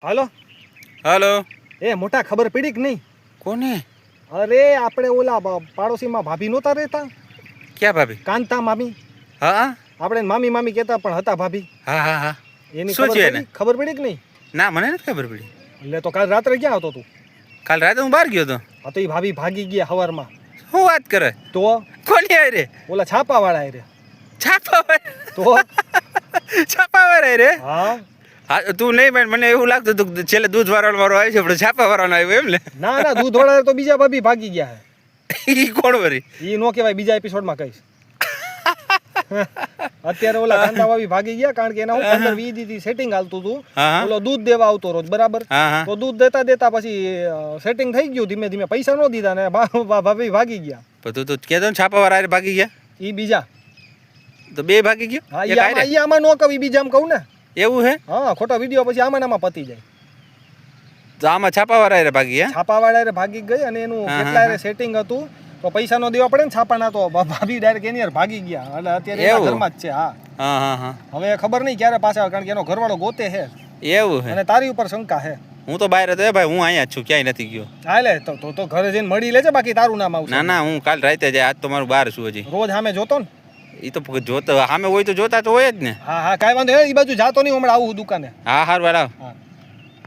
હાલો હાલો. એ મોટા ખબર પડી કે નહીં? કોને? અરે આપણે ઓલા પાડોશીમાં ભાભી નહોતા રહેતા, ક્યાં ભાભી? કાંતા મામી. હા આપણે મામી મામી કહેતા પણ હતા ભાભી. હા હા હા. એની શું ખબર છે પડી? એને? ખબર પડી કે નહીં? ના મને નથી ખબર પડી. એટલે તો કાલ રાત્રે ક્યાં હતો તું? કાલ રાતે હું બહાર ગયો હતો. હા તો એ ભાભી ભાગી ગયા હવારમાં. શું વાત કરે? તો કોની આવી રે? ઓલા છાપાવાળા રે. છાપાવાળા? તો છાપાવાળા રે? હા હા તું નહીં બેન, મને એવું લાગતું હતું કે છેલ્લે દૂધ વાળો મારો આવ્યો છે, પણ છાપાવાળાનો આવ્યો એમ ને? ના ના દૂધવાળા તો બીજા ભાભી ભાગી ગયા ઈ કોણ વરી? હે. એ નો કહેવાય, બીજા એપિસોડમાં કહીશ. અત્યારે ઓલા કાંતા ભાભી ભાગી ગયા કારણ કે એના હું 15-20 દી સેટિંગ હાલતું હતું. હા હા ઓલો દૂધ દેવા આવતો રોજ બરાબર. હા હા. તો દૂધ દેતા દેતા પછી સેટિંગ થઈ ગયું, ધીમે ધીમે પૈસા નો દીધા ને ભાભી ભાગી ગયા. પણ તું કહેતો ને છાપાવાળા હારે ભાગી ગયા, ઈ બીજા. તો બે ભાગી ગયો? હા એક હારે? ઈ આમાં નો કહું, ઈ બીજામાં કહું ને. એવું હે? હા ખોટા વિડીયો પછી આમાં ને આમાં પતી જાય. તો આમાં છાપાવાળા હારે ભાગી ગયા? છાપાવાળા ભાગી ગઈ અને એનું હા, કેટલા હા. સેટિંગ હતું તો પૈસા નો દેવા પડે ને છાપાના, તો ભાભી ડાયરેક્ટ એની હારે ભાગી ગયા. એટલે અત્યારે એના એવું? ઘરમાં જ છે. હા હા હા હા. હવે ખબર નહીં ક્યારે પાછા આવે, કારણ કે એનો ઘરવાળો ગોતે છે એવું હે? અને તારી ઉપર શંકા છે. હું તો બહાર હતો એ ભાઈ, હું અહીંયા જ છું, ક્યાંય નથી ગયો. હાલે તો ઘરે જઈને મળી લેજે, બાકી તારું નામ આવશે. ના ના, હું કાલ રાતે જાય, આજ તો મારું બહાર છું હજી. રોજ સામે જોતો ને. એ તો જોતો સામે હોય તો જોતા તો હોય જ ને. હા હા કાંઈ વાંધો નહીં, એ બાજુ જાતો નહીં, હમણાં આવું દુકાને. હા હારું હાલ આવ. હા